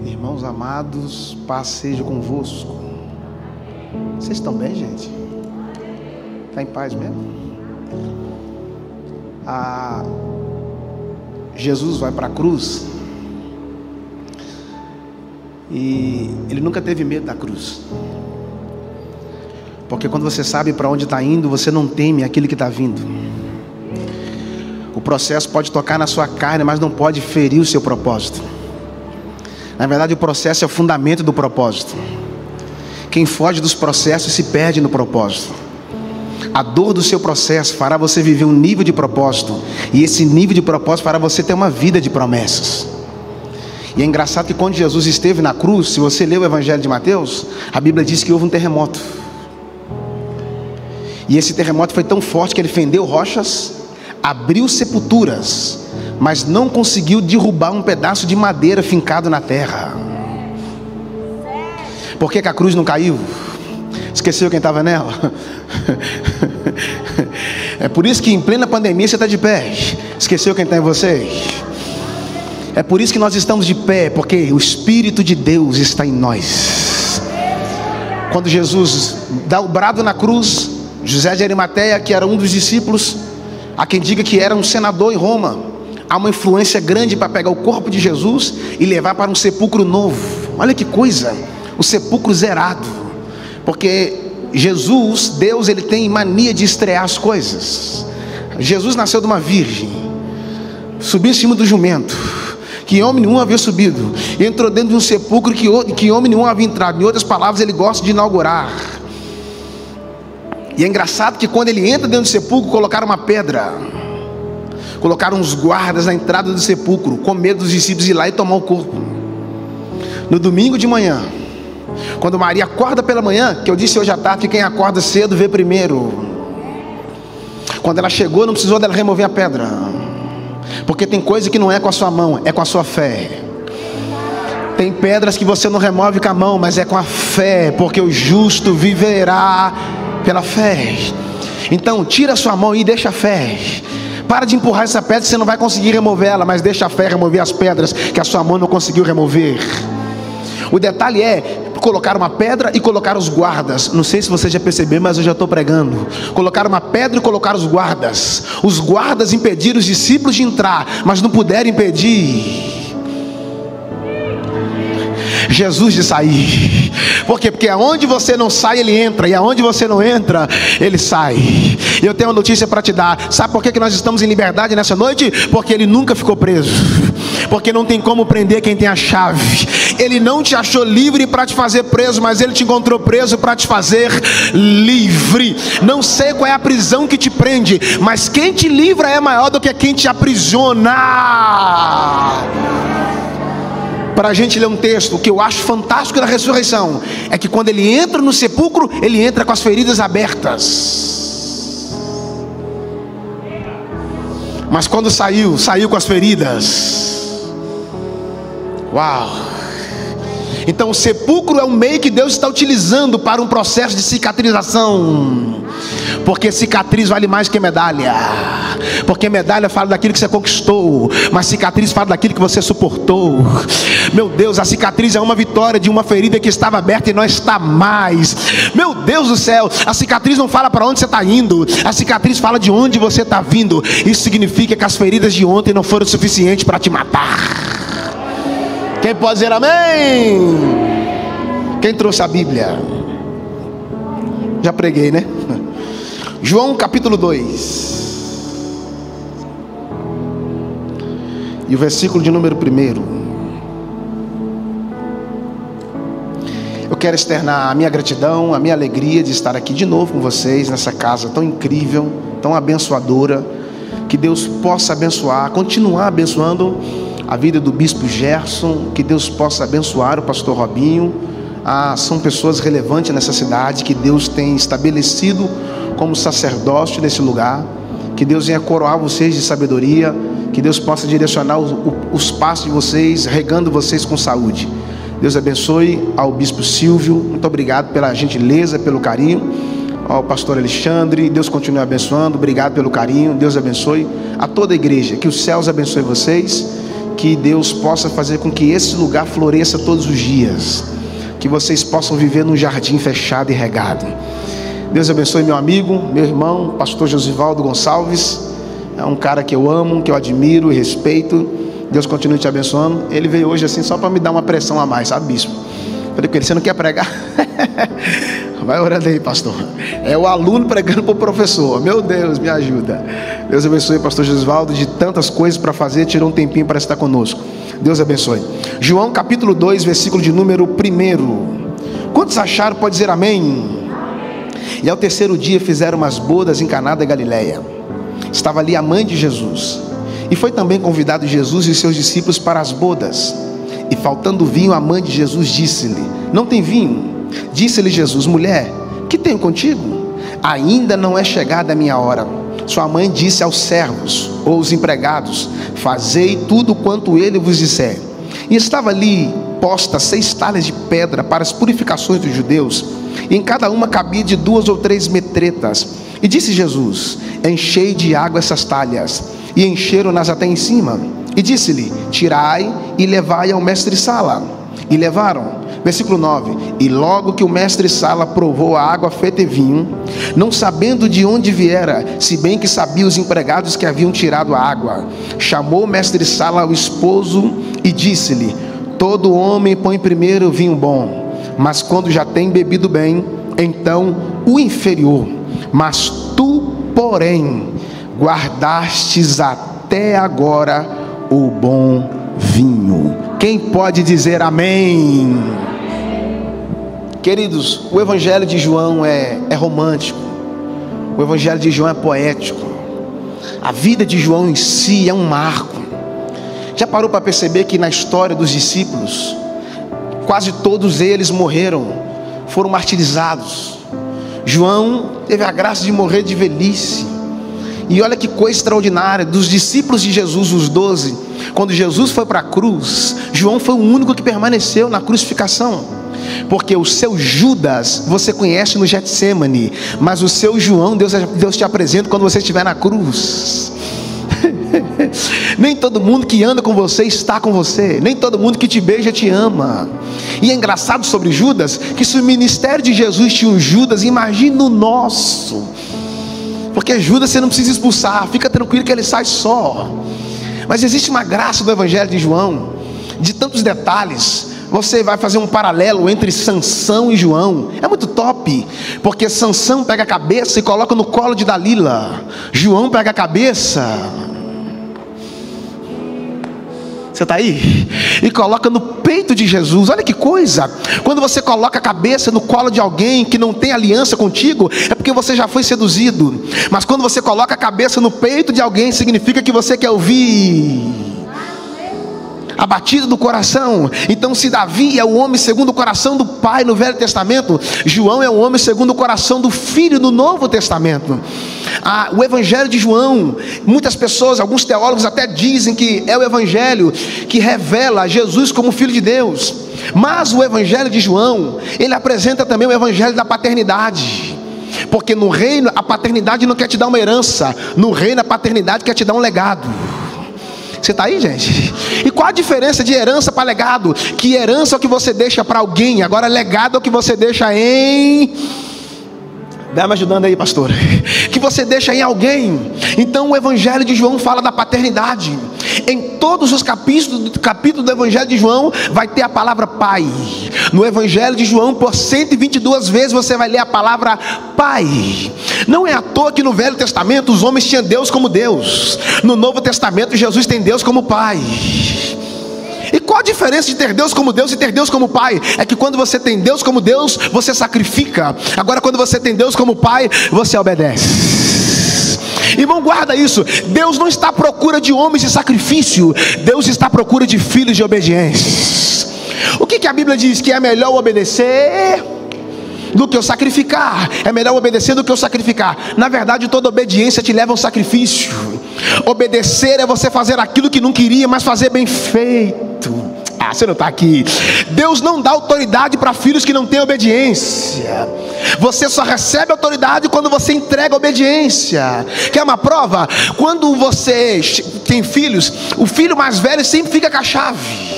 Irmãos amados, paz seja convosco. Vocês estão bem, gente? Está em paz mesmo? Jesus vai para a cruz e ele nunca teve medo da cruz, porque quando você sabe para onde está indo, você não teme aquilo que está vindo. O processo pode tocar na sua carne, mas não pode ferir o seu propósito. Na verdade, o processo é o fundamento do propósito. Quem foge dos processos se perde no propósito. A dor do seu processo fará você viver um nível de propósito, e esse nível de propósito fará você ter uma vida de promessas. E é engraçado que quando Jesus esteve na cruz, se você ler o Evangelho de Mateus, a Bíblia diz que houve um terremoto. E esse terremoto foi tão forte que ele fendeu rochas, abriu sepulturas, mas não conseguiu derrubar um pedaço de madeira fincado na terra. Por que a cruz não caiu? Esqueceu quem estava nela? É por isso que em plena pandemia você está de pé. Esqueceu quem está em você? É por isso que nós estamos de pé, porque o Espírito de Deus está em nós. Quando Jesus dá o brado na cruz, José de Arimateia, que era um dos discípulos, há quem diga que era um senador em Roma, há uma influência grande para pegar o corpo de Jesus e levar para um sepulcro novo. Olha que coisa, o sepulcro zerado, porque Jesus, Deus, ele tem mania de estrear as coisas. Jesus nasceu de uma virgem, subiu em cima do jumento, que homem nenhum havia subido, e entrou dentro de um sepulcro que homem nenhum havia entrado. Em outras palavras, ele gosta de inaugurar. E é engraçado que quando ele entra dentro do sepulcro, colocaram uma pedra, colocaram uns guardas na entrada do sepulcro, com medo dos discípulos ir lá e tomar o corpo. No domingo de manhã, quando Maria acorda pela manhã, que eu disse hoje à tarde que quem acorda cedo vê primeiro. Quando ela chegou, não precisou dela remover a pedra, porque tem coisa que não é com a sua mão, é com a sua fé. Tem pedras que você não remove com a mão, mas é com a fé, porque o justo viverá pela fé. Então tira a sua mão e deixa a fé. Para de empurrar essa pedra, você não vai conseguir remover ela, mas deixa a fé remover as pedras que a sua mão não conseguiu remover. O detalhe é colocar uma pedra e colocar os guardas. Não sei se você já percebeu, mas eu já estou pregando. Colocar uma pedra e colocar os guardas. Os guardas impediram os discípulos de entrar, mas não puderam impedir Jesus de sair. Por quê? Porque aonde você não sai, ele entra, e aonde você não entra, ele sai. E eu tenho uma notícia para te dar. Sabe por que nós estamos em liberdade nessa noite? Porque ele nunca ficou preso, porque não tem como prender quem tem a chave. Ele não te achou livre para te fazer preso, mas ele te encontrou preso para te fazer livre. Não sei qual é a prisão que te prende, mas quem te livra é maior do que quem te aprisiona. Para a gente ler um texto, o que eu acho fantástico da ressurreição é que quando ele entra no sepulcro, ele entra com as feridas abertas, mas quando saiu com as feridas. Uau! Então o sepulcro é um meio que Deus está utilizando para um processo de cicatrização, porque cicatriz vale mais que medalha, porque medalha fala daquilo que você conquistou, mas cicatriz fala daquilo que você suportou. Meu Deus, a cicatriz é uma vitória de uma ferida que estava aberta e não está mais. Meu Deus do céu, a cicatriz não fala para onde você está indo, a cicatriz fala de onde você está vindo. Isso significa que as feridas de ontem não foram suficientes para te matar. Quem pode dizer amém? Quem trouxe a Bíblia? Já preguei, né? João capítulo 2 e o versículo de número 1. Eu quero externar a minha gratidão, a minha alegria de estar aqui de novo com vocês nessa casa tão incrível, tão abençoadora. Que Deus possa abençoar, continuar abençoando a vida do bispo Gerson, que Deus possa abençoar o pastor Robinho. São pessoas relevantes nessa cidade, que Deus tem estabelecido como sacerdócio nesse lugar. Que Deus venha coroar vocês de sabedoria, que Deus possa direcionar os passos de vocês, regando vocês com saúde. Deus abençoe ao bispo Silvio, muito obrigado pela gentileza, pelo carinho. Ao pastor Alexandre, Deus continue abençoando, obrigado pelo carinho. Deus abençoe a toda a igreja, que os céus abençoe vocês, que Deus possa fazer com que esse lugar floresça todos os dias, que vocês possam viver num jardim fechado e regado. Deus abençoe meu amigo, meu irmão, pastor Josivaldo Gonçalves. É um cara que eu amo, que eu admiro e respeito. Deus continue te abençoando. Ele veio hoje assim só para me dar uma pressão a mais, sabe, bispo? Falei com ele, você não quer pregar? Vai orando aí, pastor. É o aluno pregando para o professor. Meu Deus, me ajuda. Deus abençoe, pastor Josivaldo, de tantas coisas para fazer, tirou um tempinho para estar conosco. Deus abençoe. João capítulo 2, versículo de número 1. Quantos acharam? Pode dizer amém. E ao terceiro dia fizeram umas bodas em Caná da Galileia. Estava ali a mãe de Jesus. E foi também convidado Jesus e seus discípulos para as bodas. E faltando vinho, a mãe de Jesus disse-lhe: não tem vinho? Disse-lhe Jesus: mulher, que tenho contigo? Ainda não é chegada a minha hora. Sua mãe disse aos servos, ou aos empregados: fazei tudo quanto ele vos disser. E estava ali posta 6 talhas de pedra para as purificações dos judeus, e em cada uma cabia de 2 ou 3 metretas. E disse Jesus: enchei de água essas talhas. E encheram-nas até em cima. E disse-lhe: tirai e levai ao mestre-sala. E levaram. Versículo 9: e logo que o mestre-sala provou a água feita em vinho, não sabendo de onde viera, se bem que sabia os empregados que haviam tirado a água, chamou o mestre-sala ao esposo e disse-lhe: todo homem põe primeiro o vinho bom, mas quando já tem bebido bem, então o inferior. Mas tu, porém, guardastes até agora o bom vinho. Quem pode dizer amém? Queridos, o evangelho de João é romântico. O evangelho de João é poético. A vida de João em si é um marco. Já parou para perceber que na história dos discípulos, quase todos eles morreram, foram martirizados. João teve a graça de morrer de velhice. E olha que coisa extraordinária, dos discípulos de Jesus, os 12, quando Jesus foi para a cruz, João foi o único que permaneceu na crucificação, porque o seu Judas você conhece no Getsemane, mas o seu João Deus te apresenta quando você estiver na cruz. Nem todo mundo que anda com você está com você, nem todo mundo que te beija te ama. E é engraçado sobre Judas, que se o ministério de Jesus tinha um Judas, imagina o nosso. Porque Judas você não precisa expulsar, fica tranquilo que ele sai só. Mas existe uma graça do evangelho de João, de tantos detalhes. Você vai fazer um paralelo entre Sansão e João, é muito top, porque Sansão pega a cabeça e coloca no colo de Dalila, João pega a cabeça, você está aí? E coloca no peito de Jesus. Olha que coisa. Quando você coloca a cabeça no colo de alguém que não tem aliança contigo, é porque você já foi seduzido. Mas quando você coloca a cabeça no peito de alguém, significa que você quer ouvir a batida do coração. Então, se Davi é o homem segundo o coração do Pai no Velho Testamento, João é o homem segundo o coração do Filho no Novo Testamento. O evangelho de João, muitas pessoas, alguns teólogos até dizem que é o evangelho que revela Jesus como Filho de Deus. Mas o evangelho de João, ele apresenta também o evangelho da paternidade. Porque no reino a paternidade não quer te dar uma herança, no reino a paternidade quer te dar um legado. Você está aí, gente? E qual a diferença de herança para legado? Que herança é o que você deixa para alguém, agora legado é o que você deixa em... Vai me ajudando aí, pastor. Que você deixa em alguém. Então o evangelho de João fala da paternidade. Em todos os capítulos do evangelho de João vai ter a palavra pai. No evangelho de João, por 122 vezes você vai ler a palavra pai. Não é à toa que no Velho Testamento os homens tinham Deus como Deus. No Novo Testamento Jesus tem Deus como pai. E qual a diferença de ter Deus como Deus e ter Deus como Pai? É que quando você tem Deus como Deus, você sacrifica. Agora quando você tem Deus como Pai, você obedece. Irmão, guarda isso. Deus não está à procura de homens de sacrifício, Deus está à procura de filhos de obediência. O que a Bíblia diz? Que é melhor obedecer do que eu sacrificar. É melhor obedecer do que eu sacrificar. Na verdade, toda obediência te leva a um sacrifício. Obedecer é você fazer aquilo que não queria, mas fazer bem feito. Você não está aqui. Deus não dá autoridade para filhos que não têm obediência. Você só recebe autoridade quando você entrega obediência. Quer uma prova? Quando você tem filhos, o filho mais velho sempre fica com a chave.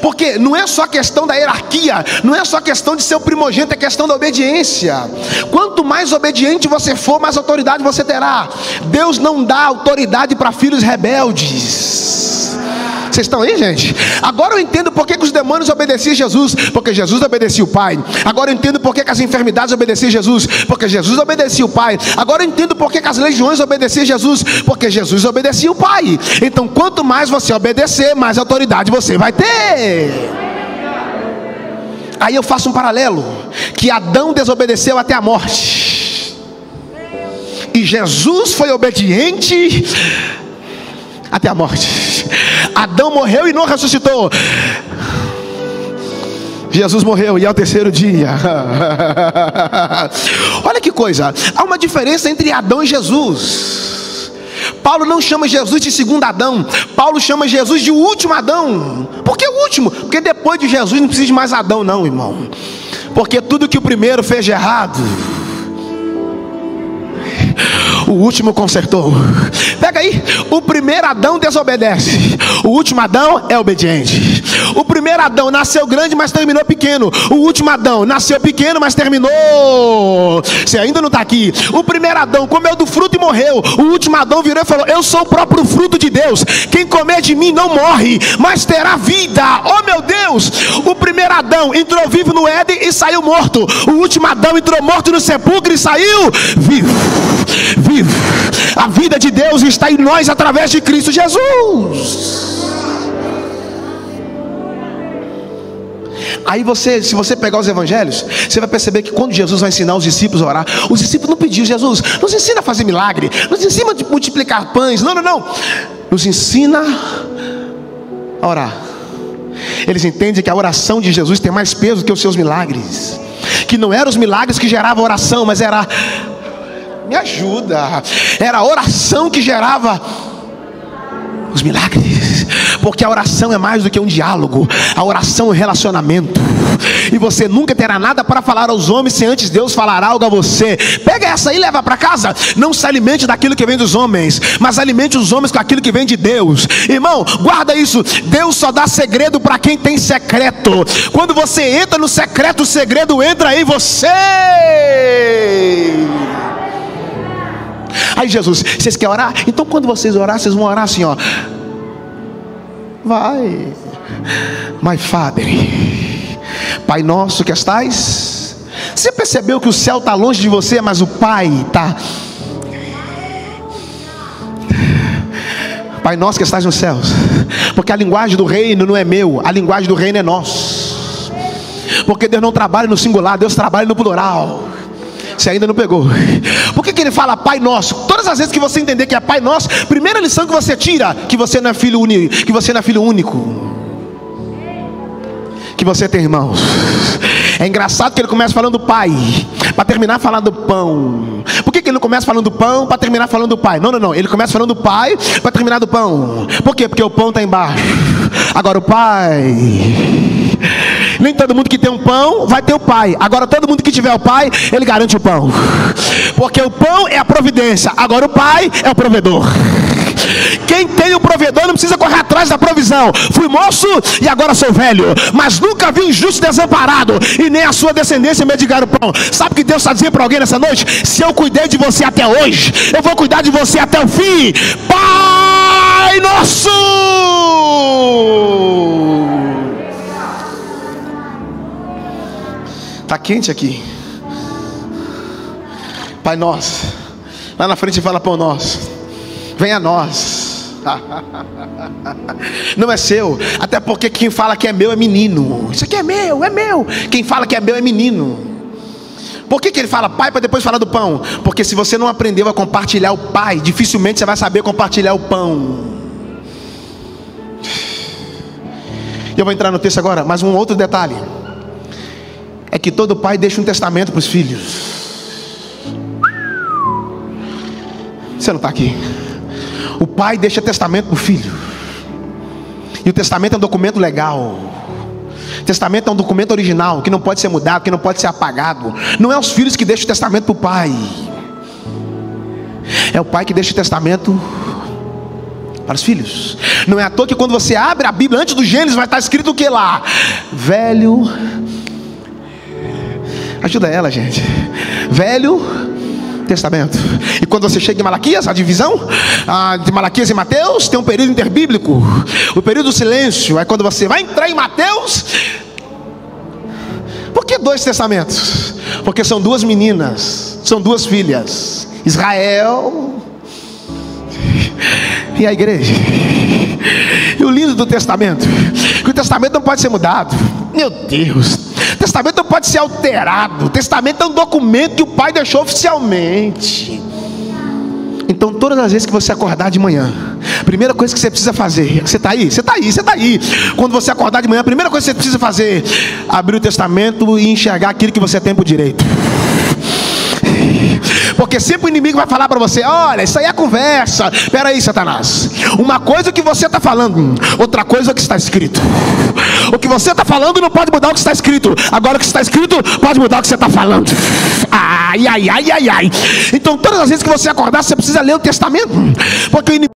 Porque não é só questão da hierarquia, não é só questão de ser o primogênito, é questão da obediência. Quanto mais obediente você for, mais autoridade você terá. Deus não dá autoridade para filhos rebeldes. Vocês estão aí, gente? Agora eu entendo por que os demônios obedeciam a Jesus, porque Jesus obedecia o Pai. Agora eu entendo por que as enfermidades obedeciam a Jesus, porque Jesus obedecia o Pai. Agora eu entendo por que as legiões obedeciam a Jesus, porque Jesus obedecia o Pai. Então quanto mais você obedecer, mais autoridade você vai ter. Aí eu faço um paralelo, que Adão desobedeceu até a morte, e Jesus foi obediente até a morte. Adão morreu e não ressuscitou. Jesus morreu e ao terceiro dia. Olha que coisa. Há uma diferença entre Adão e Jesus. Paulo não chama Jesus de segundo Adão. Paulo chama Jesus de último Adão. Por que o último? Porque depois de Jesus não precisa de mais Adão não, irmão. Porque tudo que o primeiro fez de errado, o último consertou. Pega aí, o primeiro Adão desobedece, o último Adão é obediente. O primeiro Adão nasceu grande, mas terminou pequeno. O último Adão nasceu pequeno, mas terminou. Você ainda não está aqui. O primeiro Adão comeu do fruto e morreu. O último Adão virou e falou: eu sou o próprio fruto de Deus. Quem comer de mim não morre, mas terá vida. Oh meu Deus! O primeiro Adão entrou vivo no Éden e saiu morto. O último Adão entrou morto no sepulcro e saiu vivo. Vivo. A vida de Deus está em nós através de Cristo Jesus. Aí você, se você pegar os evangelhos, você vai perceber que quando Jesus vai ensinar os discípulos a orar, os discípulos não pediam: Jesus, nos ensina a fazer milagre, nos ensina a multiplicar pães. Não, não, não. Nos ensina a orar. Eles entendem que a oração de Jesus tem mais peso que os seus milagres. Que não eram os milagres que geravam a oração, mas era... Me ajuda. Era a oração que gerava os milagres. Porque a oração é mais do que um diálogo. A oração é um relacionamento. E você nunca terá nada para falar aos homens se antes Deus falar algo a você. Pega essa aí e leva para casa. Não se alimente daquilo que vem dos homens, mas alimente os homens com aquilo que vem de Deus. Irmão, guarda isso. Deus só dá segredo para quem tem secreto. Quando você entra no secreto, o segredo entra em você. Aí Jesus: vocês querem orar? Então quando vocês orar, vocês vão orar assim, ó. Vai, my Father, Pai nosso que estais. Você percebeu que o céu está longe de você, mas o Pai está. Pai nosso que estais nos céus. Porque a linguagem do reino não é meu, a linguagem do reino é nosso. Porque Deus não trabalha no singular, Deus trabalha no plural. Você ainda não pegou. Por que ele fala Pai Nosso? Todas as vezes que você entender que é Pai Nosso, primeira lição que você tira: que você não é filho único, que você não é filho único, que você tem irmãos. É engraçado que ele começa falando Pai, para terminar falando pão. Por que ele não começa falando pão, para terminar falando Pai? Não, não, não. Ele começa falando Pai, para terminar do pão. Por quê? Porque o pão está embaixo. Agora o Pai... Nem todo mundo que tem um pão vai ter o Pai. Agora todo mundo que tiver o Pai, ele garante o pão. Porque o pão é a providência. Agora o Pai é o provedor. Quem tem o provedor não precisa correr atrás da provisão. Fui moço e agora sou velho, mas nunca vi injusto desamparado, e nem a sua descendência mendigar o pão. Sabe o que Deus está dizendo para alguém nessa noite? Se eu cuidei de você até hoje, eu vou cuidar de você até o fim. Pai Nosso. Está quente aqui. Pai Nosso. Lá na frente fala Pão Nosso. Venha a nós. Não é seu. Até porque quem fala que é meu é menino. Isso aqui é meu, é meu. Quem fala que é meu é menino. Por que ele fala Pai para depois falar do pão? Porque se você não aprendeu a compartilhar o Pai, dificilmente você vai saber compartilhar o pão. E eu vou entrar no texto agora, mas um outro detalhe é que todo pai deixa um testamento para os filhos. Você não está aqui. O pai deixa testamento para o filho. E o testamento é um documento legal. O testamento é um documento original, que não pode ser mudado, que não pode ser apagado. Não é os filhos que deixam o testamento para o pai, é o pai que deixa o testamento para os filhos. Não é à toa que quando você abre a Bíblia, antes do Gênesis vai estar escrito o que lá? Velho, ajuda ela, gente. Velho Testamento. E quando você chega em Malaquias, a divisão de Malaquias e Mateus, tem um período interbíblico, o período do silêncio. Aí quando você vai entrar em Mateus, por que 2 testamentos? Porque são 2 meninas, são 2 filhas, Israel e a igreja. E o lindo do testamento, que o testamento não pode ser mudado. Meu Deus, o testamento não pode ser alterado. O testamento é um documento que o pai deixou oficialmente. Então todas as vezes que você acordar de manhã, a primeira coisa que você precisa fazer, você está aí, você está aí, você está aí. Quando você acordar de manhã, a primeira coisa que você precisa fazer, abrir o testamento e enxergar aquilo que você tem por direito. Porque sempre o inimigo vai falar para você: olha, isso aí é conversa. Espera aí, Satanás. Uma coisa é o que você está falando, outra coisa é o que está escrito. O que você está falando não pode mudar o que está escrito. Agora o que está escrito pode mudar o que você está falando. Ai, ai, ai, ai, ai. Então todas as vezes que você acordar, você precisa ler o testamento. Porque o inimigo